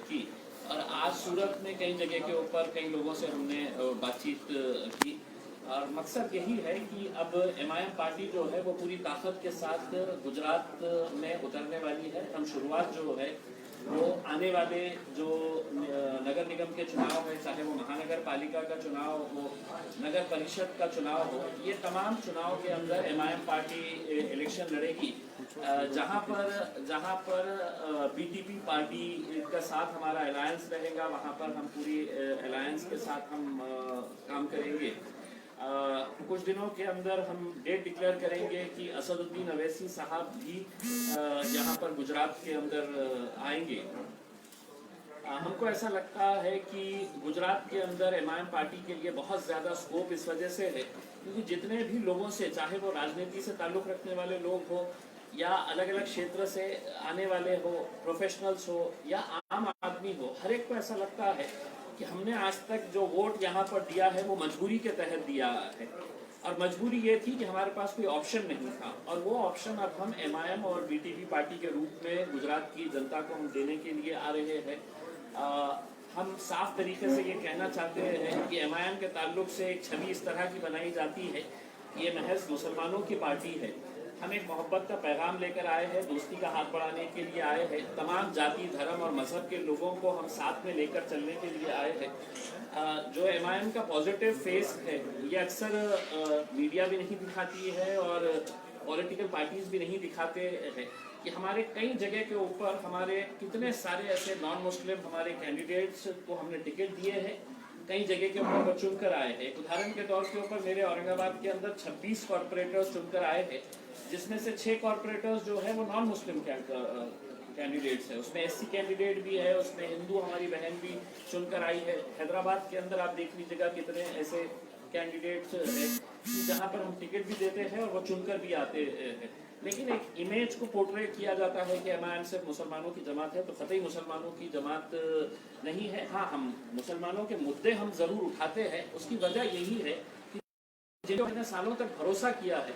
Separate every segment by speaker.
Speaker 1: की और आज सूरत में कई जगह के ऊपर कई लोगों से हमने बातचीत की और मकसद यही है कि अब एमआईएम पार्टी जो है वो पूरी ताकत के साथ गुजरात में उतरने वाली है। हम शुरुआत जो है वो आने वाले जो नगर निगम के चुनाव है, चाहे वो महानगर पालिका का चुनाव हो, नगर परिषद का चुनाव हो, ये तमाम चुनाव के अंदर एमआईएम पार्टी इलेक्शन लड़ेगी। जहाँ पर बीटीपी पार्टी का साथ हमारा अलायंस रहेगा, वहाँ पर हम पूरी अलायंस के साथ हम काम करेंगे। कुछ दिनों के अंदर हम डेट डिक्लेयर करेंगे कि असदुद्दीन अवैसी साहब भी यहाँ पर गुजरात के अंदर आएंगे। हमको ऐसा लगता है कि गुजरात के अंदर एमआईएम पार्टी के लिए बहुत ज़्यादा स्कोप इस वजह से है क्योंकि जितने भी लोगों से, चाहे वो राजनीति से ताल्लुक़ रखने वाले लोग हो या अलग अलग क्षेत्र से आने वाले हो, प्रोफेशनल्स हो या आम आदमी हो, हर एक को ऐसा लगता है कि हमने आज तक जो वोट यहाँ पर दिया है वो मजबूरी के तहत दिया है और मजबूरी ये थी कि हमारे पास कोई ऑप्शन नहीं था और वो ऑप्शन अब हम एमआईएम और बीटीपी पार्टी के रूप में गुजरात की जनता को हम देने के लिए आ रहे हैं। हम साफ तरीके से ये कहना चाहते हैं कि एमआईएम के ताल्लुक से एक छवि इस तरह की बनाई जाती है कि ये महज मुसलमानों की पार्टी है। हम एक मोहब्बत का पैगाम लेकर आए हैं, दोस्ती का हाथ बढ़ाने के लिए आए हैं, तमाम जाति, धर्म और मजहब के लोगों को हम साथ में लेकर चलने के लिए आए हैं। जो एमआईएम का पॉजिटिव फेस है ये अक्सर मीडिया भी नहीं दिखाती है और पॉलिटिकल पार्टीज भी नहीं दिखाते हैं कि हमारे कई जगह के ऊपर हमारे कितने सारे ऐसे नॉन मुस्लिम हमारे कैंडिडेट्स को हमने टिकट दिए हैं, कई जगह के ऊपर वो चुनकर आए हैं। उदाहरण के तौर के ऊपर मेरे औरंगाबाद के अंदर 26 कॉर्पोरेटर्स चुनकर आए हैं, जिसमें से 6 कॉर्पोरेटर्स जो है वो नॉन मुस्लिम कैंडिडेट्स है। उसमें एससी कैंडिडेट भी है, उसमें हिंदू हमारी बहन भी चुनकर आई है। हैदराबाद के अंदर आप देख लीजिएगा कितने ऐसे कैंडिडेट्स हैं जहाँ पर हम टिकट भी देते हैं और वो चुनकर भी आते हैं। लेकिन एक इमेज को पोर्ट्रेट किया जाता है कि एमआईएम सिर्फ मुसलमानों की जमात है, तो कतई मुसलमानों की जमात नहीं है। हाँ, हम मुसलमानों के मुद्दे हम जरूर उठाते हैं। उसकी वजह यही है कि जिन्होंने सालों तक भरोसा किया है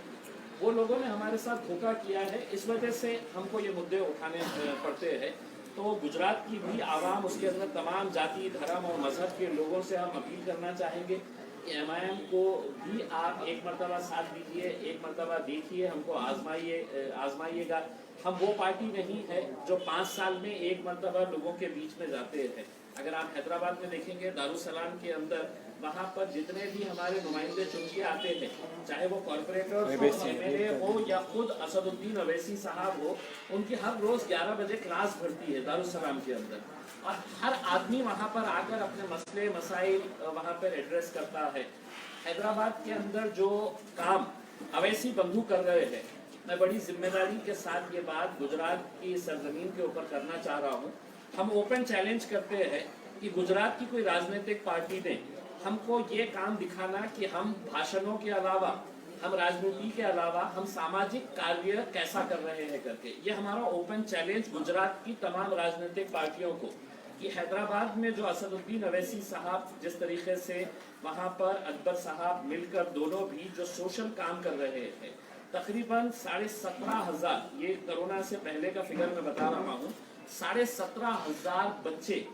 Speaker 1: वो लोगों ने हमारे साथ धोखा किया है, इस वजह से हमको ये मुद्दे उठाने पड़ते हैं। तो गुजरात की भी आवाम, उसके अंदर तमाम जाति, धर्म और मजहब के लोगों से हम अपील करना चाहेंगे कि एमआईएम को भी आप एक मरतबा साथ दीजिए, एक मरतबा देखिए, हमको आजमाइएगा। हम वो पार्टी नहीं है जो 5 साल में एक मरतबा लोगों के बीच में जाते हैं। अगर आप हैदराबाद में देखेंगे, दारुसलाम के अंदर वहाँ पर जितने भी हमारे नुमाइंदे चुन के आते हैं, चाहे वो कॉर्पोरेटर हो, एमएलए हो या खुद असदुद्दीन अवैसी साहब हो, उनकी हर रोज 11 बजे क्लास भरती है दारुसलाम के अंदर और हर आदमी वहाँ पर आकर अपने मसले मसाइल वहाँ पर एड्रेस करता है। हैदराबाद के अंदर जो काम अवैसी बंधु कर रहे हैं, मैं बड़ी जिम्मेदारी के साथ ये बात गुजरात की सरजमीन के ऊपर करना चाह रहा हूँ। हम ओपन चैलेंज करते हैं कि गुजरात की कोई राजनीतिक पार्टी ने हमको ये काम दिखाना कि हम भाषणों के अलावा, हम राजनीति के अलावा हम सामाजिक कार्य कैसा कर रहे हैं करके। ये हमारा ओपन चैलेंज गुजरात की तमाम राजनीतिक पार्टियों को कि हैदराबाद में जो असदुद्दीन अवैसी साहब जिस तरीके से वहाँ पर अकबर साहब मिलकर दोनों भी जो सोशल काम कर रहे हैं, तकरीबन 17,500, ये कोरोना से पहले का फिगर मैं बता रहा हूँ, 17,500 बच्चे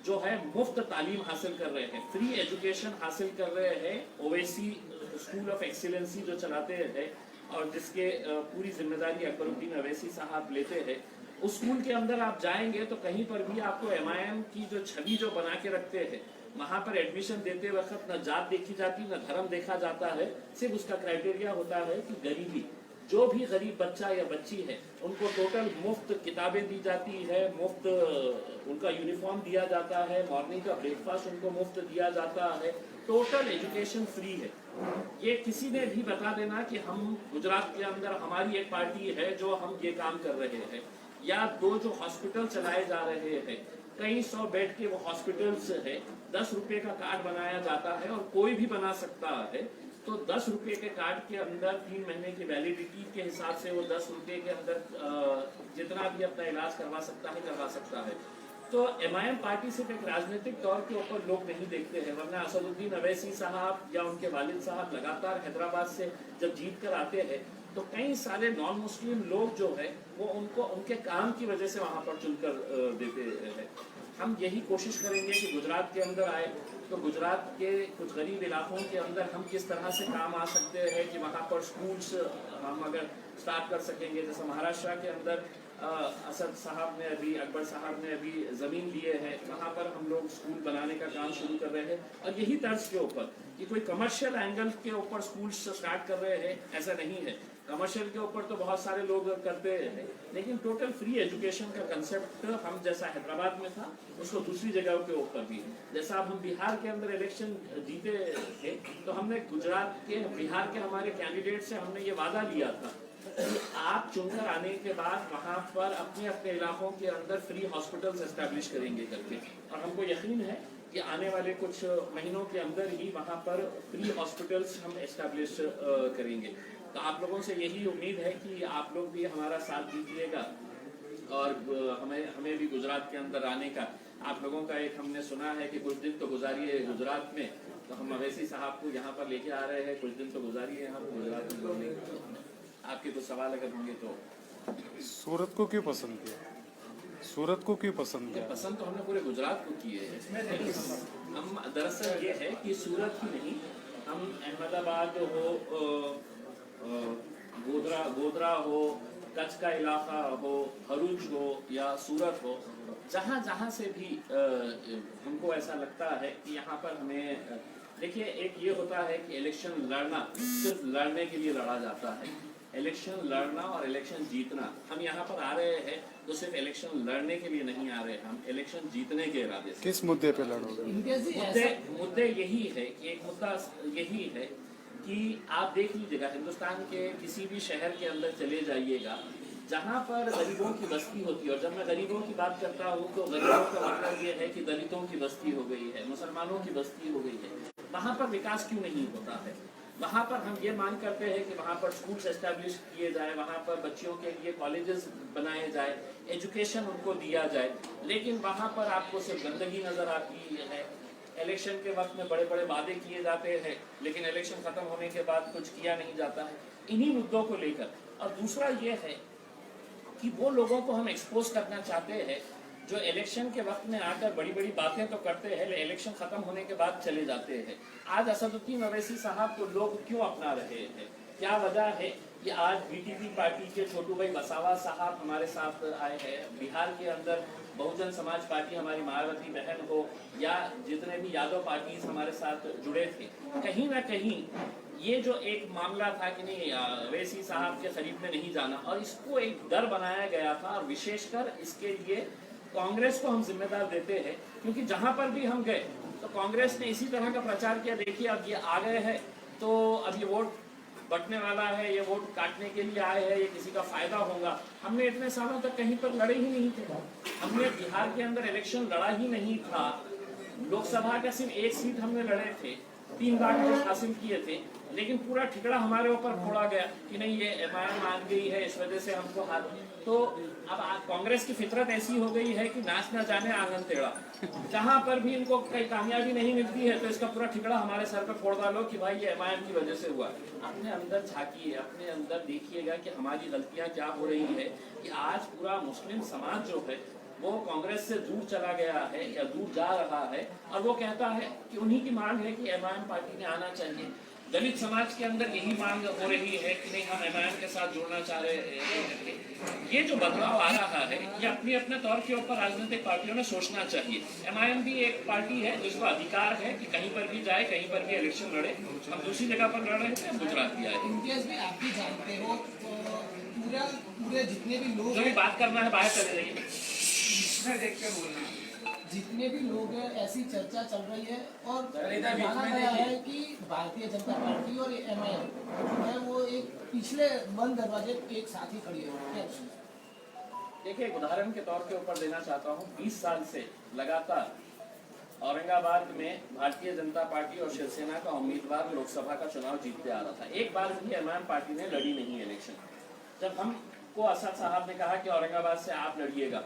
Speaker 1: जो है मुफ्त तालीम हासिल कर रहे हैं, फ्री एजुकेशन हासिल कर रहे हैं। ओवैसी स्कूल ऑफ एक्सीलेंसी जो चलाते हैं और जिसके पूरी जिम्मेदारी अकबरुद्दीन अवैसी साहब लेते हैं, उस स्कूल के अंदर आप जाएंगे तो कहीं पर भी आपको एमआईएम की जो छवि जो बना के रखते हैं, वहाँ पर एडमिशन देते वक्त न जात देखी जाती, न धर्म देखा जाता है। सिर्फ उसका क्राइटेरिया होता है कि गरीबी, जो भी गरीब बच्चा या बच्ची है उनको टोटल मुफ्त किताबें दी जाती है, मुफ्त उनका यूनिफॉर्म दिया जाता है, मॉर्निंग का ब्रेकफास्ट उनको मुफ्त दिया जाता है, टोटल एजुकेशन फ्री है। ये किसी ने भी बता देना कि हम गुजरात के अंदर हमारी एक पार्टी है जो हम ये काम कर रहे हैं, या 2 जो हॉस्पिटल चलाए जा रहे हैं, कई 100 बेड के वो हॉस्पिटल्स है, 10 रुपए का कार्ड बनाया जाता है और कोई भी बना सकता है। तो 10 रुपए के कार्ड के अंदर 3 महीने की वैलिडिटी के हिसाब से वो 10 रुपए के अंदर जितना भी अपना इलाज करवा सकता है। तो एमआईएम पार्टी सिर्फ एक राजनीतिक तौर के ऊपर लोग नहीं देखते हैं, वरना असदुद्दीन अवैसी साहब या उनके वालिद साहब लगातार हैदराबाद से जब जीत कर आते हैं तो कई सारे नॉन मुस्लिम लोग जो है वो उनको उनके काम की वजह से वहाँ पर चुनकर देते हैं। हम यही कोशिश करेंगे कि गुजरात के अंदर आए तो गुजरात के कुछ गरीब इलाकों के अंदर हम किस तरह से काम आ सकते हैं कि वहाँ पर स्कूल्स हम अगर स्टार्ट कर सकेंगे। जैसे महाराष्ट्र के अंदर असद साहब ने अभी, अकबर साहब ने अभी ज़मीन लिए है, वहाँ पर हम लोग स्कूल बनाने का काम शुरू कर रहे हैं। और यही तर्ज के ऊपर कि कोई कमर्शियल एंगल के ऊपर स्कूल्स स्टार्ट कर रहे हैं, ऐसा नहीं है। कमर्शियल के ऊपर तो बहुत सारे लोग करते हैं, लेकिन टोटल फ्री एजुकेशन का कंसेप्ट हम जैसा हैदराबाद में था उसको दूसरी जगहों के ऊपर भी, जैसा अब हम बिहार के अंदर इलेक्शन जीते थे तो हमने गुजरात के, बिहार के हमारे कैंडिडेट से हमने ये वादा लिया था कि आप चुनकर आने के बाद वहाँ पर अपने अपने इलाकों के अंदर फ्री हॉस्पिटल्स एस्टैब्लिश करेंगे करके। और हमको यकीन है कि आने वाले कुछ महीनों के अंदर ही वहाँ पर फ्री हॉस्पिटल्स हम एस्टैब्लिश करेंगे। तो आप लोगों से यही उम्मीद है कि आप लोग भी हमारा साथ दीजिएगा और हमें भी गुजरात के अंदर आने का, आप लोगों का एक हमने सुना है कि कुछ दिन तो गुजारिए गुजरात में, तो हम अवैसी साहब को यहाँ पर लेके आ रहे हैं, कुछ दिन तो गुजारिए यहाँ पर गुजरात में। आपके कुछ सवाल अगर होंगे तो।
Speaker 2: सूरत को क्यों पसंद किया? सूरत को क्यों पसंद किया?
Speaker 1: पसंद तो हमने पूरे गुजरात को किए हैं। हम दरअसल ये है कि सूरत ही नहीं, हम अहमदाबाद हो, गोधरा हो, कच्छ का इलाका हो, भरूच हो या सूरत हो, जहाँ जहाँ से भी हमको ऐसा लगता है कि यहाँ पर हमें, देखिए एक ये होता है कि इलेक्शन लड़ना सिर्फ लड़ने के लिए लड़ा जाता है। इलेक्शन लड़ना और इलेक्शन जीतना, हम यहाँ पर आ रहे हैं तो सिर्फ इलेक्शन लड़ने के लिए नहीं आ रहे, हम इलेक्शन जीतने के इरादे से।
Speaker 2: किस मुद्दे पे लड़ोगे?
Speaker 1: मुद्दे यही है कि एक मुद्दा यही है कि आप देख लीजिएगा, हिंदुस्तान के किसी भी शहर के अंदर चले जाइएगा जहाँ पर गरीबों की बस्ती होती है, और जब मैं गरीबों की बात करता हूँ तो गरीबों का मतलब ये है कि दलितों की बस्ती हो गई है, मुसलमानों की बस्ती हो गई है, वहाँ पर विकास क्यों नहीं होता है? वहाँ पर हम ये मांग करते हैं कि वहाँ पर स्कूल्स एस्टैब्लिश किए जाए, वहाँ पर बच्चियों के लिए कॉलेजेस बनाए जाए, एजुकेशन उनको दिया जाए, लेकिन वहाँ पर आपको सिर्फ गंदगी नज़र आती है। इलेक्शन के वक्त में बड़े बड़े वादे किए जाते हैं, लेकिन इलेक्शन खत्म होने के बाद कुछ किया नहीं जाता है, इन्हीं मुद्दों को लेकर। और दूसरा ये है कि वो लोगों को हम एक्सपोज करना चाहते हैं जो इलेक्शन के वक्त में आकर बड़ी बड़ी बातें तो करते हैं, लेकिन इलेक्शन खत्म होने के बाद चले जाते हैं। आज असदुद्दीन ओवैसी साहब को लोग क्यों अपना रहे हैं? क्या वजह है कि आज बीटीपी पार्टी के छोटू भाई वसावा साहब हमारे साथ आए हैं, बिहार के अंदर बहुजन समाज पार्टी हमारी मायावती बहन हो या जितने भी यादव पार्टीज हमारे साथ जुड़े थे, कहीं ना कहीं ये जो एक मामला था कि नहीं ओवैसी साहब के करीब में नहीं जाना, और इसको एक डर बनाया गया था। और विशेषकर इसके लिए कांग्रेस को हम जिम्मेदार देते हैं, क्योंकि जहां पर भी हम गए तो कांग्रेस ने इसी तरह का प्रचार किया, देखिए अब ये आ गए हैं तो अब ये वोट बंटने वाला है, ये वोट काटने के लिए आए हैं, ये किसी का फायदा होगा। हमने इतने सालों तक कहीं पर लड़े ही नहीं थे, हमने बिहार के अंदर इलेक्शन लड़ा ही नहीं था, लोकसभा का सिर्फ एक सीट हमने लड़े थे, 3 लाख वोट हासिल किए थे, लेकिन पूरा ठिकड़ा हमारे ऊपर फोड़ा गया कि नहीं ये एमआईएम मान गई है, इस वजह से हमको हाथ। तो अब कांग्रेस की फितरत ऐसी हो गई है कि नाच ना जाने आंगन टेढ़ा, जहां पर भी इनको कहीं कामयाबी नहीं मिलती है तो इसका पूरा ठिकड़ा हमारे सर पर फोड़ डालो कि भाई ये एमआईएम की वजह से हुआ। अपने अंदर झांकिए, अपने अंदर देखिएगा कि हमारी गलतियां क्या हो रही है कि आज पूरा मुस्लिम समाज जो है वो कांग्रेस से दूर चला गया है या दूर जा रहा है, और वो कहता है कि उन्हीं की मांग है कि एमआईएम पार्टी ने आना चाहिए। दलित समाज के अंदर यही मांग हो रही है कि नहीं हम एमआईएम के साथ जुड़ना चाह रहे हैं। ये जो बदलाव आ रहा है ये अपने अपने तौर के ऊपर राजनीतिक पार्टियों ने सोचना चाहिए। एमआईएम भी एक पार्टी है जिसको अधिकार है कि कहीं पर भी जाए, कहीं पर भी इलेक्शन लड़े। हम दूसरी जगह पर लड़ रहे थे, गुजरात भी आए।
Speaker 3: इम्तियाज भी आप भी जानते हो पूरे जितने भी लोग
Speaker 1: जो भी बात करना है बाहर चले जाइए,
Speaker 3: देख के बोलना। जितने भी लोग हैं ऐसी चर्चा चल रही है और माना गया है कि भारतीय जनता पार्टी और एमआईएम है वो एक पिछले बंद दरवाजे एक साथ ही खड़ी है।
Speaker 1: देखिए एक उदाहरण के तौर के ऊपर देना चाहता हूँ, 20 साल से लगातार औरंगाबाद में भारतीय जनता पार्टी और शिवसेना का उम्मीदवार लोकसभा का चुनाव जीतते आ रहा था। एक बार भी एमआईएम पार्टी ने लड़ी नहीं इलेक्शन। जब हमको असद साहब ने कहा कि औरंगाबाद से आप लड़िएगा,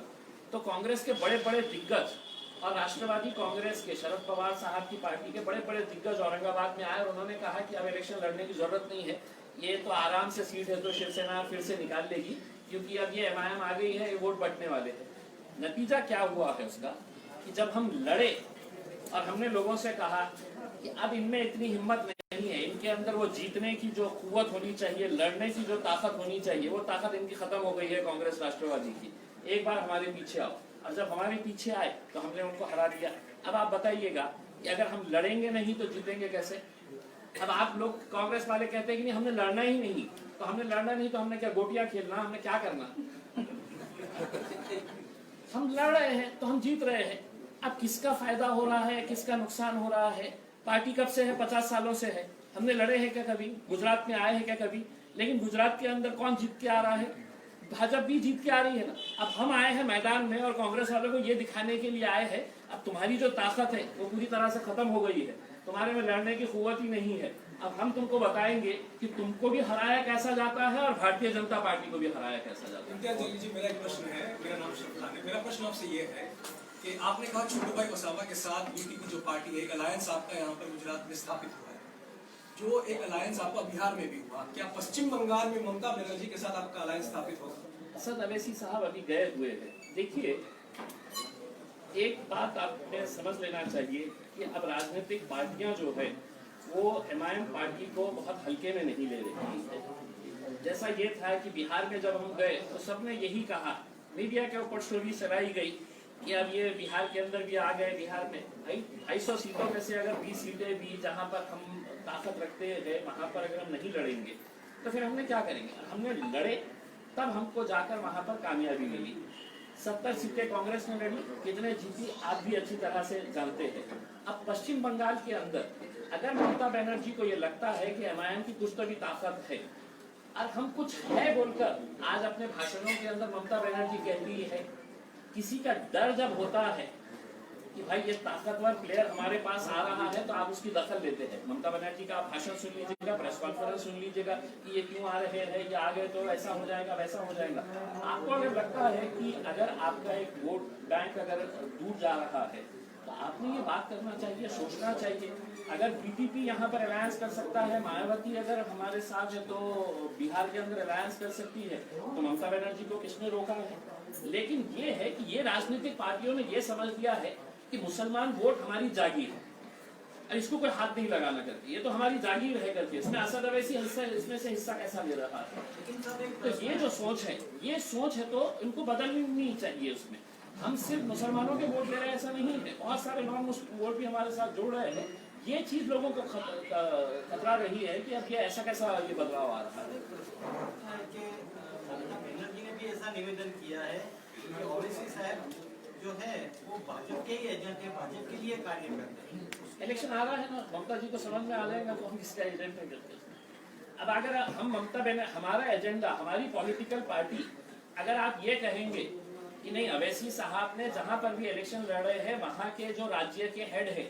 Speaker 1: तो कांग्रेस के बड़े बड़े दिग्गज और राष्ट्रवादी कांग्रेस के शरद पवार साहब की पार्टी के बड़े बड़े दिग्गज औरंगाबाद में आए और उन्होंने कहा कि अब इलेक्शन लड़ने की जरूरत नहीं है, ये तो आराम से सीट है तो शिवसेना फिर से निकाल लेगी, क्योंकि अब ये एमआईएम आ गई है, ये वोट बंटने वाले हैं। नतीजा क्या हुआ है उसका कि जब हम लड़े और हमने लोगों से कहा कि अब इनमें इतनी हिम्मत नहीं है, इनके अंदर वो जीतने की जो कुव्वत होनी चाहिए, लड़ने की जो ताकत होनी चाहिए, वो ताकत इनकी खत्म हो गई है कांग्रेस राष्ट्रवादी की, एक बार हमारे पीछे आओ। और जब हमारे पीछे आए तो हमने उनको हरा दिया। अब आप बताइएगा कि अगर हम लड़ेंगे नहीं तो जीतेंगे कैसे? अब आप लोग कांग्रेस वाले कहते हैं कि नहीं हमने लड़ना ही नहीं, तो हमने लड़ना नहीं तो हमने क्या गोटियां खेलना, हमने क्या करना? हम लड़ रहे हैं तो हम जीत रहे हैं। अब किसका फायदा हो रहा है, किसका नुकसान हो रहा है? पार्टी कब से है? 50 सालों से है। हमने लड़े हैं क्या कभी? गुजरात में आए हैं क्या कभी? लेकिन गुजरात के अंदर कौन जीत के आ रहा है? भाजपा भी जीत के आ रही है ना। अब हम आए हैं मैदान में और कांग्रेस वालों को ये दिखाने के लिए आए हैं अब तुम्हारी जो ताकत है वो पूरी तरह से खत्म हो गई है, तुम्हारे में लड़ने की कुव्वत ही नहीं है। अब हम तुमको बताएंगे कि तुमको भी हराया कैसा जाता है और भारतीय जनता पार्टी को भी हराया कैसा जाता है।
Speaker 4: इम्तियाज जलील जी, मेरा एक प्रश्न है। मेरा नाम शरफ खान है। मेरा प्रश्न आपसे ये है कि आपने कहा छोटू भाई ओसामा के साथ यूपी की जो पार्टी है, एक अलायंस आपका यहाँ पर गुजरात में स्थापित हुआ है, जो एक अलायंस आपका बिहार में भी हुआ, क्या पश्चिम बंगाल में ममता बनर्जी के साथ आपका अलायंस स्थापित होगा?
Speaker 1: असद अवैसी साहब अभी गए हुए हैं। देखिए, एक बात आपने समझ लेना चाहिए कि अब राजनीतिक पार्टियां जो है वो एमआईएम पार्टी को बहुत हल्के में नहीं ले रही है। जैसा ये था कि बिहार में जब हम गए तो सबने यही कहा, मीडिया के ऊपर स्टोरी चलाई गई कि अब ये बिहार के अंदर भी आ गए। बिहार में 250 सीटों में से अगर 20 सीटें भी जहाँ पर हम ताकत रखते हैं वहाँ पर अगर हम नहीं लड़ेंगे तो फिर हमने क्या करेंगे? हमने लड़े, तब हमको जाकर वहाँ पर कामयाबी मिली। 70 सीटें कांग्रेस ने लड़ी, कितने जीती आप भी अच्छी तरह से जानते हैं। अब पश्चिम बंगाल के अंदर अगर ममता बनर्जी को ये लगता है कि एमआईएम की कुछ तो भी ताकत है और हम कुछ है बोलकर आज अपने भाषणों के अंदर ममता बनर्जी कहती है, किसी का डर जब होता है कि भाई ये ताकतवर प्लेयर हमारे पास आ रहा है तो आप उसकी दखल लेते हैं। ममता बनर्जी का आप भाषण सुन लीजिएगा, प्रेस कॉन्फ्रेंस सुन लीजिएगा कि ये क्यों आ रहे हैं, ये आ गए तो ऐसा हो जाएगा वैसा हो जाएगा। आपको अगर लगता है कि अगर आपका एक वोट बैंक अगर दूर जा रहा है तो आपने ये बात करना चाहिए, सोचना चाहिए। अगर बीटीपी यहाँ पर अलायंस कर सकता है, मायावती अगर हमारे साथ है तो बिहार के अंदर अलायंस कर सकती है, तो ममता बनर्जी को किसने रोका है? लेकिन ये है कि ये राजनीतिक पार्टियों ने ये समझ लिया है कि मुसलमान वोट हमारी जागीर है और इसको कोई हाथ नहीं लगाना करके, ये तो हमारी जागीर है करके इसमें असद अवैसी इसमें से हिस्सा कैसा ले रहा है? तो ये जो सोच है, ये सोच है तो इनको बदलनी चाहिए। उसमें हम सिर्फ मुसलमानों के वोट ले रहे हैं ऐसा नहीं है, बहुत सारे नॉन मुस्लिम वोट भी हमारे साथ जुड़ रहे हैं। ये चीज लोगों को खतरा रही है कि अब ये ऐसा कैसा ये बदलाव आ रहा है।
Speaker 5: बनर्जी ने भी ऐसा निवेदन किया है कि ओवैसी साहब जो है वो भाजपा के ही एजेंट है, भाजपा के लिए कार्य करते हैं।
Speaker 1: इलेक्शन आ रहा है ना, ममता जी को समझ में आ जाएगा तो हम किसका एजेंट है करते हैं। अब अगर हम हमारा एजेंडा, हमारी पॉलिटिकल पार्टी, अगर आप ये कहेंगे कि नहीं अवैसी साहब ने जहां पर भी इलेक्शन लड़ रहे हैं वहां के जो राज्य के हेड है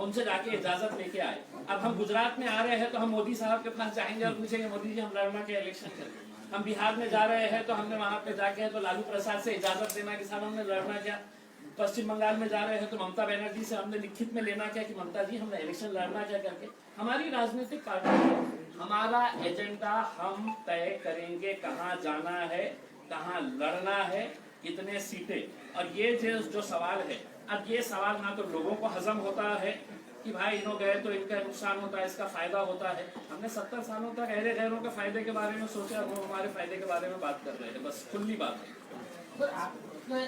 Speaker 1: उनसे जाके इजाजत लेके आए। अब हम गुजरात में आ रहे हैं तो हम मोदी साहब के पास जाएंगे और पूछेंगे मोदी जी हम लड़ना के इलेक्शन करें। हम बिहार में जा रहे हैं तो हमने वहां पे जाके तो लालू प्रसाद से इजाजत लेना कि साहब हमने लड़ना क्या। पश्चिम बंगाल में जा रहे हैं तो ममता बनर्जी से हमने लिखित में लेना क्या कि ममता जी हमने इलेक्शन लड़ना क्या करके। हमारी राजनीतिक पार्टी है, हमारा एजेंडा हम तय करेंगे, कहाँ जाना है, कहाँ लड़ना है, कितने सीटें। और ये जो सवाल है, अब ये सवाल ना तो लोगों को हजम होता है कि भाई इन्हों गए तो इनका नुकसान होता है, इसका फायदा होता है। हमने 70 सालों तक अहले गैरों के फायदे के बारे में सोचा, वो हमारे फायदे के बारे में बात कर रहे हैं, बस खुली बात है।
Speaker 3: तो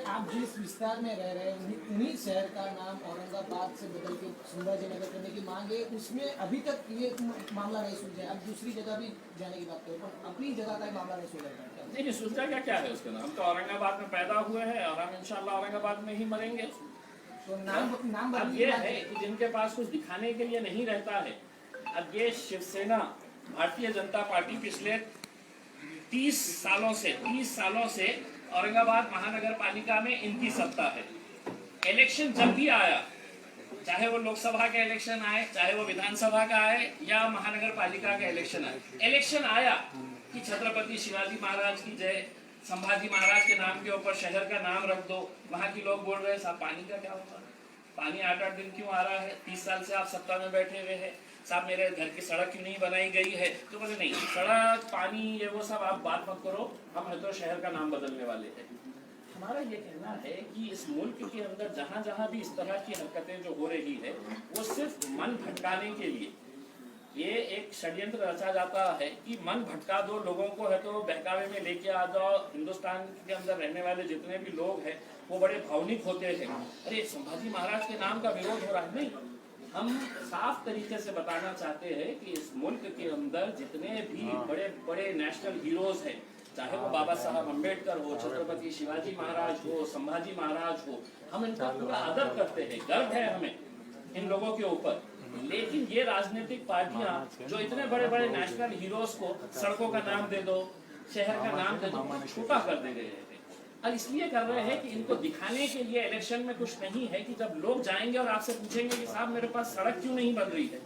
Speaker 3: आप जिस विस्तार में रह रहे हैं उन्हीं शहर का नाम औरंगाबाद से बदल के सुंदरजीनगर करने की मांग है, उसमें अभी तक ये मामला नहीं सुलझा। अब दूसरी जगह भी जाने की बात करें तो अपनी जगह का मामला नहीं सुलझा।
Speaker 1: नहीं सुलझा क्या है उसका? हम तो औरंगाबाद में पैदा हुए हैं और हम इंशाल्लाह औरंगाबाद में ही मरेंगे।
Speaker 3: तो नाम
Speaker 1: अब ये है कि जिनके पास कुछ दिखाने के लिए नहीं रहता है, अब ये शिवसेना भारतीय जनता पार्टी पिछले 30 सालों से औरंगाबाद महानगर पालिका में इनकी सत्ता है। इलेक्शन जब भी आया, चाहे वो लोकसभा का इलेक्शन आए, चाहे वो विधानसभा का आए या महानगर पालिका का इलेक्शन आए, इलेक्शन आया कि छत्रपति शिवाजी महाराज की जय, संभाजी महाराज के नाम के ऊपर शहर का नाम रख दो। वहां के लोग बोल रहे हैं साहब पानी का क्या होगा, पानी 8-8 दिन क्यों आ रहा है, 30 साल से आप सत्ता में बैठे हुए हैं, साहब मेरे घर की सड़क क्यों नहीं बनाई गई है। तो बोले नहीं सड़क पानी ये वो सब आप बात मत करो, हम है तो शहर का नाम बदलने वाले हैं। हमारा ये कहना है कि इस मुल्क के अंदर जहाँ जहाँ भी इस तरह की हरकतें जो हो रही है वो सिर्फ मन भटकाने के लिए ये एक षड्यंत्र रचा जाता है कि मन भटका दो लोगों को, है तो बहकावे में लेके आ जाओ। हिंदुस्तान के अंदर रहने वाले जितने भी लोग हैं वो बड़े भावनिक होते हैं, अरे संभाजी महाराज के नाम का विरोध हो रहा है। नहीं, हम साफ तरीके से बताना चाहते हैं कि इस मुल्क के अंदर जितने भी बड़े बड़े नेशनल हीरोज हैं, चाहे वो बाबा साहब अम्बेडकर हो, छत्रपति शिवाजी महाराज हो, संभाजी महाराज हो, हम इनका पूरा आदर करते हैं, गर्व है हमें इन लोगों के ऊपर। लेकिन ये राजनीतिक पार्टियां जो इतने बड़े बड़े नेशनल हीरोज को सड़कों का नाम दे दो, शहर का नाम दे दो, छोटा कर दे रहे हैं। और इसलिए कर रहे हैं कि इनको दिखाने के लिए इलेक्शन में कुछ नहीं है कि जब लोग जाएंगे और आपसे पूछेंगे कि साहब मेरे पास सड़क क्यों नहीं बन रही है,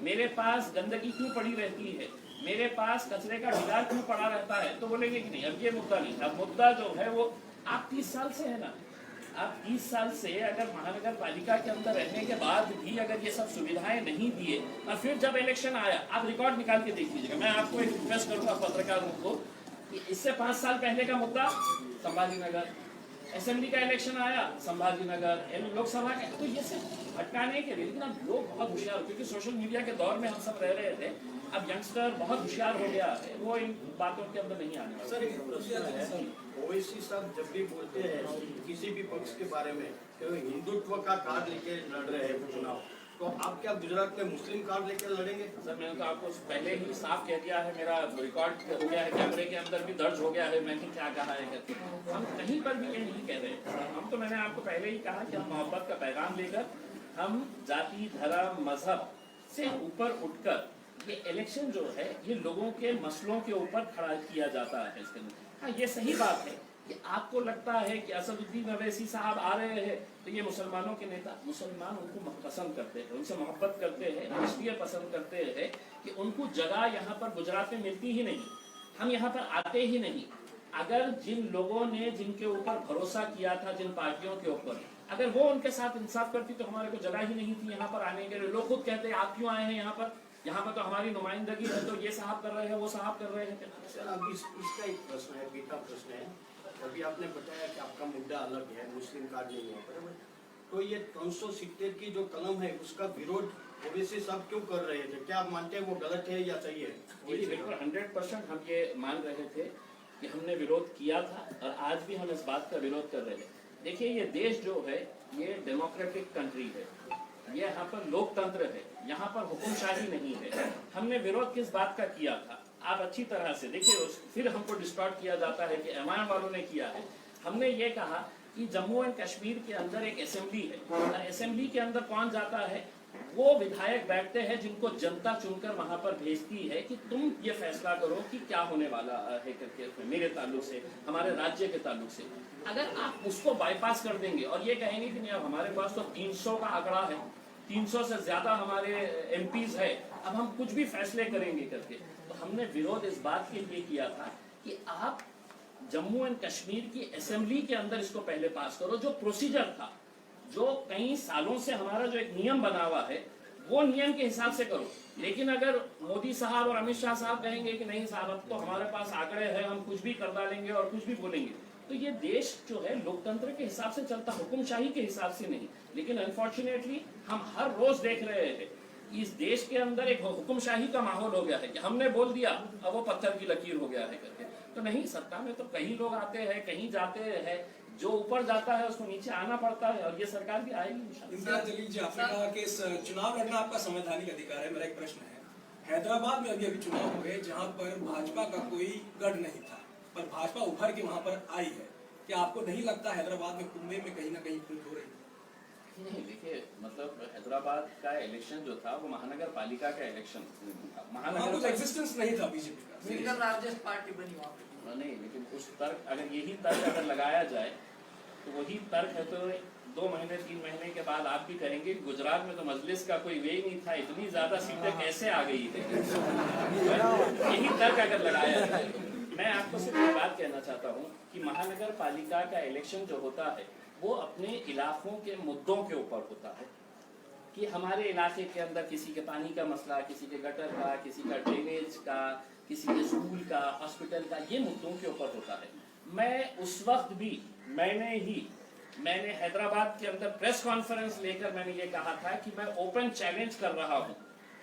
Speaker 1: मेरे पास गंदगी क्यों पड़ी रहती है, मेरे पास कचरे का ढिगार क्यों पड़ा रहता है, तो बोलेंगे कि नहीं अब ये मुद्दा नहीं। अब मुद्दा जो है वो आप 30 साल से है ना, आप 30 साल से अगर महानगर पालिका के अंदर रहने के बाद भी अगर ये सब सुविधाएं नहीं दिए और फिर जब इलेक्शन आया, आप रिकॉर्ड निकाल के देख लीजिएगा। मैं आपको एक रिक्वेस्ट करूंगा पत्रकारों को कि इससे 5 साल पहले का मुद्दा संभाजी नगर, असेंबली का इलेक्शन आया संभाजी नगर, लोकसभा का, तो ये सिर्फ भटकाने के लिए। लेकिन अब लोग बहुत होशियार, क्योंकि सोशल मीडिया के दौर में हम सब रह रहे थे, अब यंगस्टर बहुत होशियार हो गया है, वो इन बातों के अंदर नहीं आने वाला।
Speaker 5: सर एक प्रश्न है, ओवैसी साहब जब भी बोलते हैं किसी भी पक्ष के बारे में कि वो हिंदुत्व का कार्ड लेके लड़ रहे हैं चुनाव, तो आप क्या गुजरात में मुस्लिम कार्ड लेके लड़ेंगे?
Speaker 1: सर मैंने तो आपको पहले ही साफ कह दिया है, मेरा रिकॉर्ड हो गया है, कैमरे के अंदर भी दर्ज हो गया है मैंने क्या कहा है करके। हम कहीं पर भी ये नहीं कह रहे। हम तो, मैंने आपको पहले ही कहा कि हम मोहब्बत का पैगाम लेकर, हम जाति धर्म मजहब से ऊपर उठकर ये इलेक्शन जो है ये लोगों के मसलों के ऊपर खड़ा किया जाता है इसके अंदर। हाँ, ये सही बात है कि आपको लगता है कि असदुद्दीन अवैसी साहब आ रहे हैं तो ये मुसलमानों के नेता, मुसलमान उनको पसंद करते हैं, उनसे मोहब्बत करते हैं, इसलिए पसंद करते हैं कि उनको जगह यहाँ पर गुजरात में मिलती ही नहीं, हम यहाँ पर आते ही नहीं। अगर जिन लोगों ने जिनके ऊपर भरोसा किया था, जिन पार्टियों के ऊपर, अगर वो उनके साथ इंसाफ करती तो हमारे को जगह ही नहीं थी यहाँ पर आने के लिए। लोग खुद कहते हैं आप क्यों आए हैं यहाँ पर तो हमारी नुमाइंदगी है, तो ये साहब कर रहे हैं, वो साहब कर रहे हैं।
Speaker 5: सर अब इसका एक प्रश्न है, बेटा प्रश्न है, अभी आपने बताया कि आपका मुद्दा अलग है, मुस्लिम कार्ड नहीं है, बराबर, तो ये 370 की जो कलम है उसका विरोध ओवैसी साहब क्यों कर रहे थे? क्या आप मानते हैं वो गलत है या सही है?
Speaker 1: बिल्कुल 100% हम ये मान रहे थे कि हमने विरोध किया था और आज भी हम इस बात का विरोध कर रहे हैं। देखिए ये देश जो है ये डेमोक्रेटिक कंट्री है, ये यहाँ पर लोकतंत्र है, यहाँ पर हुक्मशाही नहीं है। हमने विरोध किस बात का किया था आप अच्छी तरह से देखिए, फिर हमको डिस्टॉर्ट किया जाता है कि एमआईएम वालों ने किया है। हमने ये कहा कि जम्मू एंड कश्मीर के अंदर एक असेंबली है और असेंबली के अंदर कौन जाता है, वो विधायक बैठते हैं जिनको जनता चुनकर वहां पर भेजती है कि तुम ये फैसला करो कि क्या होने वाला है करके, मेरे ताल्लुक से, हमारे राज्य के ताल्लुक से। अगर आप उसको बाईपास कर देंगे और ये कहेंगे कि नहीं अब हमारे पास तो 300 का आंकड़ा है, 300 से ज्यादा हमारे एमपीज है, अब हम कुछ भी फैसले करेंगे करके, तो हमने विरोध इस बात के लिए किया था कि आप जम्मू एंड कश्मीर की असेंबली के अंदर इसको पहले पास करो। जो प्रोसीजर था, जो कई सालों से हमारा जो एक नियम बना हुआ है, वो नियम के हिसाब से करो। लेकिन अगर मोदी साहब और अमित शाह साहब कहेंगे कि नहीं साहब अब तो हमारे पास आंकड़े हैं, हम कुछ भी कर डालेंगे और कुछ भी बोलेंगे, तो ये देश जो है लोकतंत्र के हिसाब से चलता, हुक्मशाही के हिसाब से नहीं। लेकिन अनफॉर्चुनेटली हम हर रोज देख रहे हैं इस देश के अंदर एक हुक्मशाही का माहौल हो गया है कि हमने बोल दिया अब वो पत्थर की लकीर हो गया है करके। तो नहीं, सत्ता में तो कहीं लोग आते हैं, कहीं जाते हैं, जो ऊपर जाता है उसको नीचे आना पड़ता है और ये सरकार भी आएगी इंशाल्लाह।
Speaker 4: इम्तियाज जलील जी, आपने कहा कि इस चुनाव लड़ना आपका संवैधानिक अधिकार है। मेरा एक प्रश्न है, हैदराबाद में अभी चुनाव हुए जहाँ पर भाजपा का कोई गढ़ नहीं था, पर भाजपा उभर के वहाँ पर आई है, क्या आपको नहीं लगता हैदराबाद में कुंभे में कहीं ना कहीं फूट हो रही है?
Speaker 1: नहीं, देखिए मतलब हैदराबाद का इलेक्शन जो था वो महानगर पालिका का इलेक्शन था। महानगर
Speaker 4: का एग्जिस्टेंस नहीं था बीजेपी का,
Speaker 3: सिंगल लार्जेस्ट पार्टी बनी वहाँ पे।
Speaker 1: नहीं, लेकिन उस तर्क, अगर यही तर्क अगर लगाया जाए तो वही तर्क है तो 2 महीने 3 महीने के बाद आप भी कहेंगे गुजरात में तो मजलिस का कोई वे ही नहीं था, इतनी ज्यादा सीटें कैसे आ गई थी। यही तर्क अगर लगाया जाए, मैं आपको सिर्फ एक बात कहना चाहता हूँ कि महानगर पालिका का इलेक्शन जो होता है वो अपने इलाकों के मुद्दों के ऊपर होता है कि हमारे इलाके के अंदर किसी के पानी का मसला, किसी के गटर का, किसी का ड्रेनेज का, किसी के स्कूल का, हॉस्पिटल का, ये मुद्दों के ऊपर होता है। मैं उस वक्त भी मैंने हैदराबाद के अंदर प्रेस कॉन्फ्रेंस लेकर मैंने ये कहा था कि मैं ओपन चैलेंज कर रहा हूं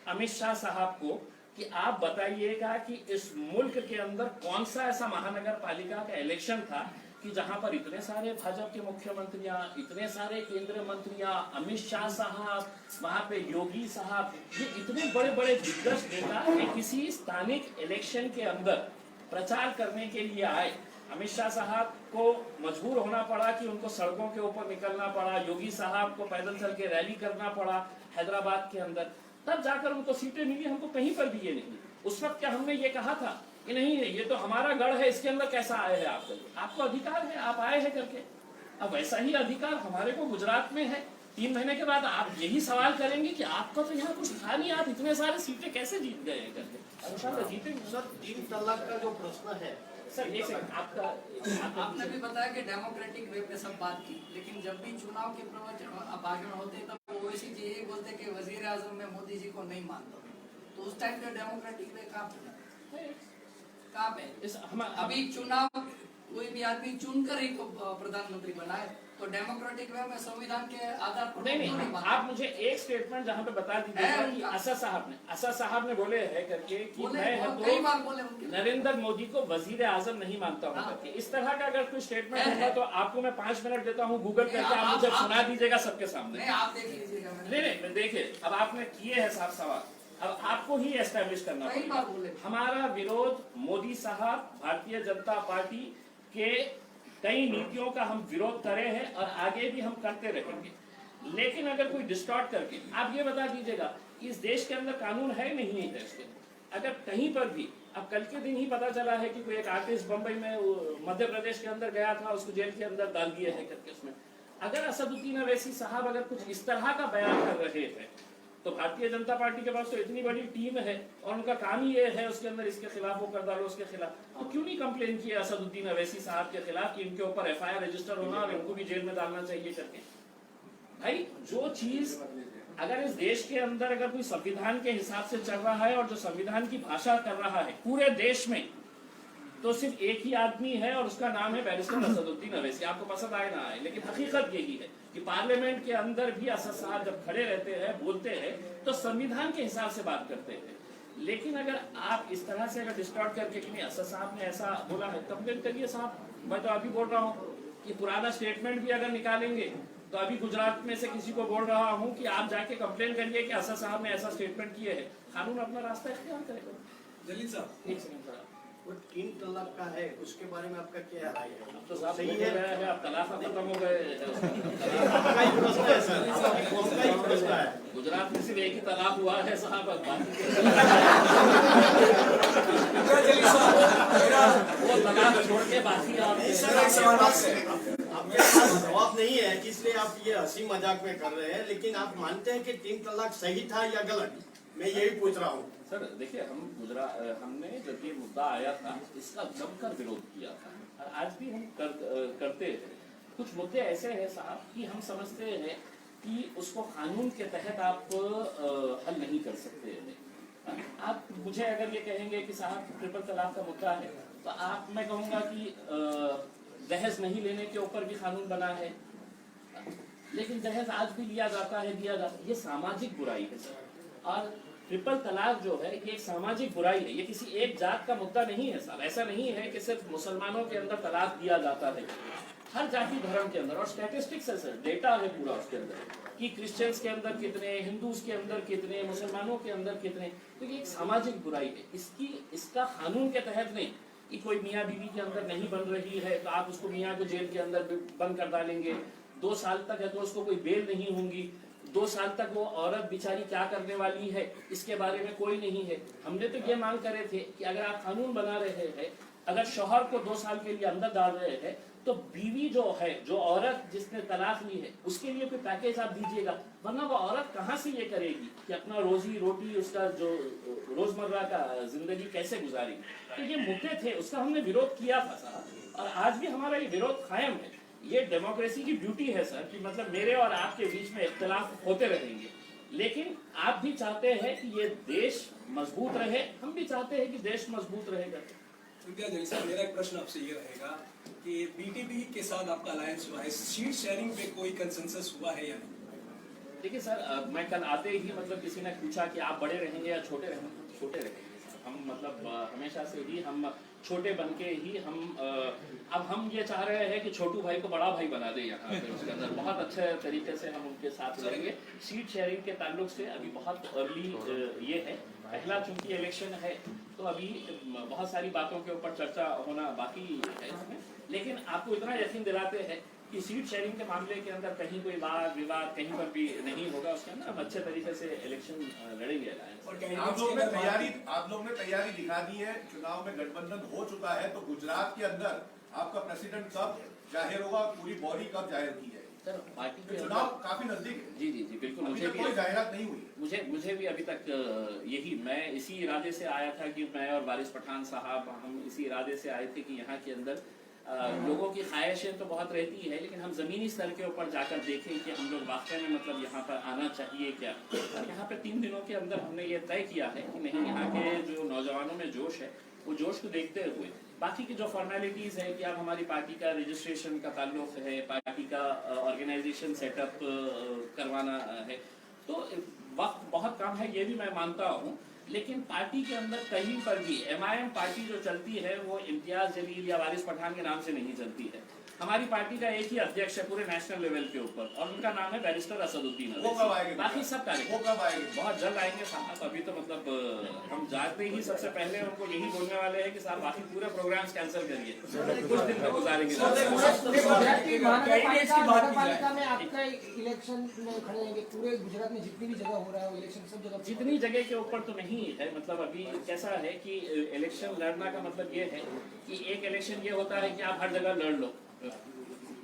Speaker 1: अमित शाह साहब को कि आप बताइएगा कि इस मुल्क के अंदर कौन सा ऐसा महानगर पालिका का इलेक्शन था कि जहां पर इतने सारे भाजपा के मुख्यमंत्रियां, इतने सारे केंद्रीय मंत्रियां, अमित शाह साहब, वहां पे योगी साहब, ये इतने बड़े बड़े दिग्गज नेता किसी स्थानिक इलेक्शन के अंदर प्रचार करने के लिए आए। अमित शाह साहब को मजबूर होना पड़ा कि उनको सड़कों के ऊपर निकलना पड़ा, योगी साहब को पैदल चल के रैली करना पड़ा हैदराबाद के अंदर, तब जाकर उनको सीटें मिली। हमको कहीं पर भी ये नहीं। उस वक्त क्या हमने ये कहा था कि नहीं ये तो हमारा गढ़ है, इसके अंदर कैसा आए हैं आप? आपको अधिकार है, आप आए हैं करके। अब वैसा ही अधिकार हमारे को गुजरात में है। 3 महीने के बाद आप यही सवाल करेंगे कि आपका तो यहाँ कुछ था नहीं, आप इतने सारे सीटें कैसे जीत गए हैं करके। जीतेंगे
Speaker 5: सर 3 तलाक का जो प्रश्न है
Speaker 1: सर, एक सेकंड,
Speaker 6: आपने भी बताया कि डेमोक्रेटिक वे पे सब बात की, लेकिन जब भी चुनाव के प्रवचन भाषण होते तब ओवैसी जी यही बोलते कि वजीर आजम में मोदी जी को नहीं मानता, तो उस टाइम पे डेमोक्रेटिक वे कहाँ पे? अभी चुनाव कोई भी आदमी चुनकर ही को प्रधानमंत्री बनाए, तो डेमोक्रेटिक वे में संविधान के आधार पर
Speaker 1: नहीं, आप मुझे एक स्टेटमेंट जहाँ पे बता दीजिएगा कि असद साहब ने बोले हैं करके कि मैं तो नरेंद्र मोदी को वजीर आजम नहीं मानता हूँ करके। इस तरह का अगर कोई स्टेटमेंट होगा तो आपको मैं 5 मिनट देता हूँ, गूगल करके आप मुझे सुना दीजिएगा सबके सामने।
Speaker 6: आप देख लीजिएगा।
Speaker 1: नहीं देखिए, अब आपने किए हैं साफ सवाल, अब आपको ही एस्टेब्लिश करना पड़ेगा। हमारा विरोध मोदी साहब, भारतीय जनता पार्टी के कई नीतियों का हम विरोध करे हैं और आगे भी हम करते रहेंगे। लेकिन अगर कोई डिस्टॉर्ट करके आप ये बता दीजिएगा इस देश के अंदर कानून है नहीं है इसके, अगर कहीं पर भी, अब कल के दिन ही पता चला है कि कोई एक आर्टिस्ट बंबई में मध्य प्रदेश के अंदर गया था, उसको जेल के अंदर डाल दिया है करके। उसमें अगर असदुद्दीन अवैसी साहब अगर कुछ इस तरह का बयान कर रहे हैं तो भारतीय जनता पार्टी के पास तो इतनी बड़ी टीम है और उनका काम ही ये है उसके अंदर इसके खिलाफ वो कर डालो, उसके खिलाफ, तो क्यों नहीं कंप्लेन किया असदुद्दीन अवैसी साहब के खिलाफ कि इनके ऊपर FIR रजिस्टर होना और इनको भी जेल में डालना चाहिए करके। भाई जो चीज अगर इस देश के अंदर अगर कोई संविधान के हिसाब से चल रहा है और जो संविधान की भाषा कर रहा है पूरे देश में, तो सिर्फ एक ही आदमी है और उसका नाम है बैरिस्टर असदुद्दीन अवैसी। आपको पसंद आए ना आए, लेकिन हकीकत यही है कि पार्लियामेंट के अंदर भी असद साहब जब खड़े रहते हैं, बोलते हैं, तो संविधान के हिसाब से बात करते हैं। लेकिन अगर आप इस तरह से अगर डिस्टॉर्ट करके कि नहीं असद साहब ने ऐसा बोला है, कंप्लेन करिए साहब। मैं तो अभी बोल रहा हूँ कि पुराना स्टेटमेंट भी अगर निकालेंगे तो अभी गुजरात में से किसी को बोल रहा हूँ कि आप जाके कंप्लेन करिए कि असद साहब ने ऐसा स्टेटमेंट किए है। कानून अपना रास्ता इख्तियार करेगा।
Speaker 4: जलील साहब,
Speaker 1: एक सेकंड सर,
Speaker 5: वो 3 तलाक का है, उसके बारे में आपका क्या राय है?
Speaker 1: अब तो साहब
Speaker 5: सही
Speaker 1: हो
Speaker 5: है,
Speaker 1: गया है, अब तलाक खत्म हो गए।
Speaker 5: आपका ही प्रश्न है सर, आपका ही प्रश्न है।
Speaker 1: गुजरात में सिर्फ एक ही तलाक हुआ है साहब, अब
Speaker 4: जलील साहब, मेरा
Speaker 1: वो तलाक छोड़ के बाकी आप
Speaker 5: आपके पास जवाब नहीं है कि इसलिए आप ये हंसी मजाक में कर रहे हैं, लेकिन आप मानते हैं कि 3 तलाक सही था या गलत? मैं यही पूछ रहा हूँ
Speaker 1: सर। देखिए, हमने जब ये मुद्दा आया था इसका जमकर विरोध किया था और आज भी हम करते हैं। कुछ मुद्दे ऐसे हैं साहब कि हम समझते हैं कि उसको कानून के तहत आप हल नहीं कर सकते हैं। आप मुझे अगर ये कहेंगे कि साहब ट्रिपल तलाक का मुद्दा है, तो मैं कहूँगा कि दहेज नहीं लेने के ऊपर भी कानून बना है, लेकिन दहेज आज भी लिया जाता है, दिया जाता है। ये सामाजिक बुराई है सर, और ट्रिपल तलाक जो है ये एक सामाजिक बुराई है, ये किसी एक जात का मुद्दा नहीं है साहब। ऐसा नहीं है कि सिर्फ मुसलमानों के अंदर तलाक दिया जाता है, हर जाति धर्म के अंदर। और स्टैटिस्टिक्स है सर, डेटा है पूरा उसके अंदर कि क्रिश्चियंस के अंदर कितने, हिंदूज के अंदर कितने, मुसलमानों के अंदर कितने। तो ये एक सामाजिक बुराई है। इसका कानून के तहत नहीं कि कोई मियाँ बीवी के अंदर नहीं बन रही है तो आप उसको मियाँ को जेल के अंदर बंद कर डालेंगे। 2 साल तक है तो उसको कोई बेल नहीं होंगी। 2 साल तक वो औरत बेचारी क्या करने वाली है इसके बारे में कोई नहीं है। हमने तो ये मांग करे थे कि अगर आप कानून बना रहे हैं, अगर शौहर को 2 साल के लिए अंदर डाल रहे हैं, तो बीवी जो है, जो औरत जिसने तलाक ली है, उसके लिए कोई पैकेज आप दीजिएगा, वरना वो औरत कहाँ से ये करेगी कि अपना रोजी रोटी, उसका जो रोजमर्रा का जिंदगी कैसे गुजारेगी। तो ये मुद्दे थे, उसका हमने विरोध किया था साहब, और आज भी हमारा ये विरोध कायम है। ये डेमोक्रेसी की ब्यूटी है सर कि मतलब मेरे और आपके बीच में इख्तिलाफ होते रहेंगे, लेकिन आप भी चाहते हैं कि ये देश मजबूत रहे, हम भी चाहते हैं कि देश मजबूत रहेगा।
Speaker 4: इम्तियाज अली साहब, मेरा एक प्रश्न आपसे ये रहेगा कि बीटीपी के साथ आपका अलायंस हुआ है, सीट शेयरिंग पे कोई कंसेंसस हुआ है या नहीं?
Speaker 1: देखिए सर, मैं कल आते ही मतलब किसी ने पूछा कि आप बड़े रहेंगे या छोटे रहेंगे, तो छोटे रहेंगे सर। हम मतलब हमेशा से ही हम छोटे बन के ही अब हम ये चाह रहे हैं कि छोटू भाई को बड़ा भाई बना दे यहाँ पे उसके अंदर बहुत अच्छे तरीके से हम उनके साथ रहेंगे। सीट शेयरिंग के ताल्लुक से अभी बहुत अर्ली ये है, पहला चूंकि इलेक्शन है तो अभी बहुत सारी बातों के ऊपर चर्चा होना बाकी है इसमें, लेकिन आपको इतना यकीन दिलाते हैं कि सीट शेयरिंग के मामले के अंदर कहीं कोई वाद विवाद कहीं पर भी नहीं होगा, उसके अंदर हम अच्छे तरीके से इलेक्शन लड़ेंगे अलायंस।
Speaker 4: और
Speaker 7: आप लोग ने तैयारी दिखा दी है, चुनाव में गठबंधन हो चुका है, तो गुजरात के अंदर आपका प्रेसिडेंट कब जाहिर होगा, पूरी बॉडी कब जाहिर की जाएगी?
Speaker 1: सर पार्टी के
Speaker 7: चुनाव काफी नजदीक है।
Speaker 1: जी जी जी बिल्कुल,
Speaker 7: अभी
Speaker 1: मुझे
Speaker 7: तक
Speaker 1: भी
Speaker 7: कोई जाहिरात नहीं हुई।
Speaker 1: मुझे भी अभी तक यही, मैं इसी इरादे से आया था कि मैं और वारिस पठान साहब हम इसी इरादे से आए थे कि यहाँ के अंदर लोगों की ख्वाहिशें तो बहुत रहती है, लेकिन हम ज़मीनी स्तर के ऊपर जाकर देखें कि हम लोग वाकई में मतलब यहाँ पर आना चाहिए क्या। और यहाँ पे 3 दिनों के अंदर हमने ये तय किया है कि नहीं, यहाँ के जो नौजवानों में जोश है वो जोश को देखते हुए बाकी की जो फॉर्मेलिटीज़ है कि अब हमारी पार्टी का रजिस्ट्रेशन का ताल्लुक है, पार्टी का ऑर्गेनाइजेशन सेटअप करवाना है, तो वक्त बहुत कम है, ये भी मैं मानता हूँ। लेकिन पार्टी के अंदर कहीं पर भी एमआईएम पार्टी जो चलती है वो इम्तियाज जलील या वारिस पठान के नाम से नहीं चलती है। हमारी पार्टी का एक ही अध्यक्ष है पूरे नेशनल लेवल के ऊपर और उनका नाम है बैरिस्टर असदुद्दीन।
Speaker 7: वो कब आएंगे?
Speaker 1: बाकी सब
Speaker 7: वो कब आएंगे?
Speaker 1: बहुत जल्द आएंगे साहब। अभी तो मतलब हम जाते ही सबसे पहले उनको यही बोलने वाले हैं कि साहब बाकी पूरे प्रोग्राम्स कैंसिल करिए, कुछ दिन में गुजारेंगे।
Speaker 3: नगरपालिका में आपका इलेक्शन में खड़े रहेंगे, पूरे गुजरात में जितनी भी जगह हो रहा है वो इलेक्शन सब जगह,
Speaker 1: जितनी जगह के ऊपर तो नहीं है। मतलब अभी कैसा है कि इलेक्शन लड़ना का मतलब ये है कि एक इलेक्शन ये होता है कि आप हर जगह लड़ लो,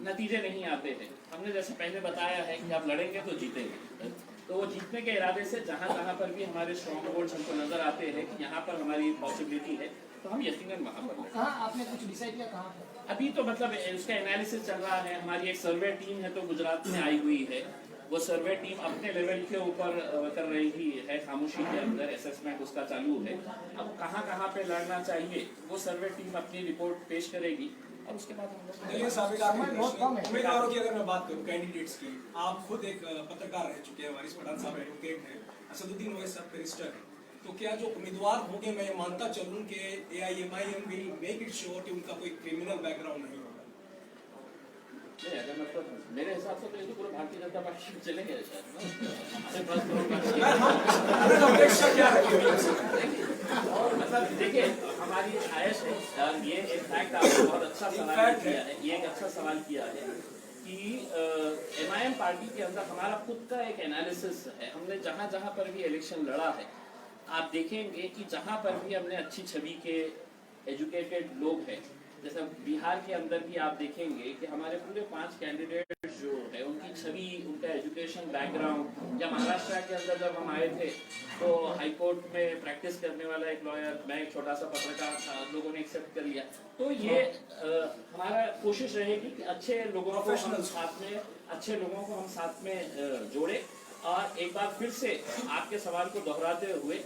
Speaker 1: नतीजे नहीं आते हैं। हमने जैसे पहले बताया है कि आप लड़ेंगे तो जीतेंगे, तो वो जीतने के इरादे से जहाँ जहाँ पर भी हमारे स्ट्रॉन्ग होल्ड्स हमको नजर आते हैं कि यहाँ पर हमारी पॉसिबिलिटी है तो हम यकीनन वहाँ पर लड़ेंगे।
Speaker 3: कहाँ आपने कुछ डिसाइड किया कहाँ पर?
Speaker 1: अभी तो मतलब उसका एनालिसिस चल रहा है। हमारी एक सर्वे टीम है तो गुजरात में आई हुई है, वो सर्वे टीम अपने लेवल के ऊपर कर रही है, खामोशी के अंदर असेसमेंट उसका चालू है। अब कहाँ कहाँ पे लड़ना चाहिए वो सर्वे टीम अपनी रिपोर्ट पेश करेगी और उसके बाद
Speaker 4: उम्मीदवारों की अगर मैं बात करूं कैंडिडेट्स की, आप खुद एक पत्रकार रह चुके हैं, वारिस पठान साहब एडवोकेट हैं, असदुद्दीन ओवैसी साहब बैरिस्टर हैं, तो क्या जो उम्मीदवार होंगे मैं ये मानता चलूं कि AIMIM will make it sure कि उनका कोई क्रिमिनल बैकग्राउंड नहीं होगा?
Speaker 1: नहीं, अगर मतलब मेरे हिसाब से तो ये तो पूरे भारतीय जनता पार्टी में चलेंगे और मतलब देखिए हमारी ख्वाहिश है, ये एक फैक्ट आपने बहुत अच्छा सवाल किया है, ये एक अच्छा सवाल किया है कि एमआईएम पार्टी के अंदर हमारा खुद का एक एनालिसिस है। हमने जहाँ जहाँ पर भी इलेक्शन लड़ा है, आप देखेंगे कि जहाँ पर भी हमने अच्छी छवि के एजुकेटेड लोग हैं, जैसे बिहार के अंदर भी आप देखेंगे कि हमारे पूरे 5 कैंडिडेट जो है उनकी छवि, उनका एजुकेशन बैकग्राउंड, या महाराष्ट्र के अंदर जब हम आए थे तो हाई कोर्ट में प्रैक्टिस करने वाला एक लॉयर, मैं एक छोटा सा पत्रकार था, लोगों ने एक्सेप्ट कर लिया। तो ये हमारा कोशिश रहेगी कि अच्छे लोगों को हम साथ में, अच्छे लोगों को हम साथ में जोड़े। और एक बार फिर से आपके सवाल को दोहराते हुए,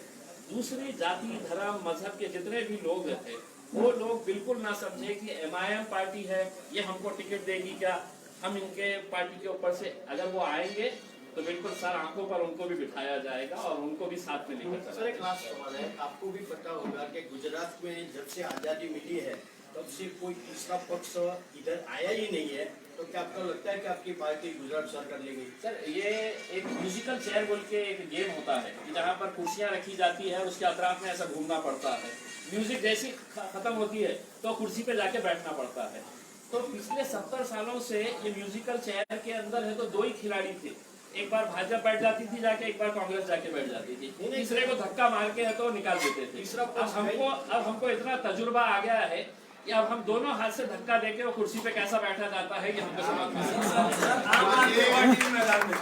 Speaker 1: दूसरी जाति धर्म मजहब के जितने भी लोग हैं वो लोग बिल्कुल ना समझे कि एमआईएम पार्टी है ये हमको टिकट देगी क्या, हम इनके पार्टी के ऊपर से अगर वो आएंगे तो बिल्कुल सर आंखों पर उनको भी बिठाया जाएगा और उनको भी साथ में लेकर चला।
Speaker 5: सर एक लास्ट सवाल है, आपको भी पता होगा कि गुजरात में जब से आज़ादी मिली है तब से कोई तीसरा पक्ष इधर आया ही नहीं है, तो क्या आपको लगता है कि आपकी पार्टी गुजरात सरकार लेगी?
Speaker 1: सर ये एक म्यूजिकल चेयर बोल के एक गेम होता है कि जहाँ पर कुर्सियाँ रखी जाती है और उसके अतराफ में ऐसा घूमना पड़ता है। म्यूजिक जैसी खत्म होती है तो कुर्सी पे जाके बैठना पड़ता है। तो पिछले 70 सालों से ये म्यूजिकल चेयर के अंदर है तो 2 ही खिलाड़ी थे, एक बार भाजपा बैठ जाती थी जाके, एक बार कांग्रेस जाके बैठ जाती थी, तीसरे को धक्का मार के है तो निकाल देते थे। अब हमको इतना तजुर्बा आ गया है कि अब हम दोनों हाथ से धक्का देके वो कुर्सी पे कैसा बैठा जाता है ये हमको समझ में
Speaker 4: आम आदमी पार्टी के मैदान में,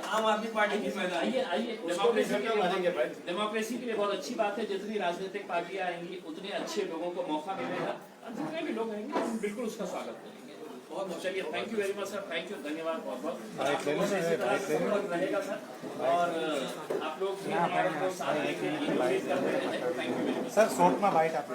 Speaker 4: आम आदमी पार्टी के मैदान।
Speaker 1: आइए डेमोक्रेसी के लिए बहुत अच्छी बात है, जितनी राजनीतिक पार्टियां आएंगी उतने अच्छे लोगों को मौका मिलेगा और जितने भी लोग आएंगे हम बिल्कुल उसका स्वागत करेंगे। बहुत चलिए, thank you very much sir, thank you, धन्यवाद बहुत बहुत। आप लोगों से इसी तरह सपोर्ट रहेगा सर और आप लोग भी हमारे साथ लेके ये उम्मीद करते हैं। Thank you very much
Speaker 2: sir, short में बाइट आप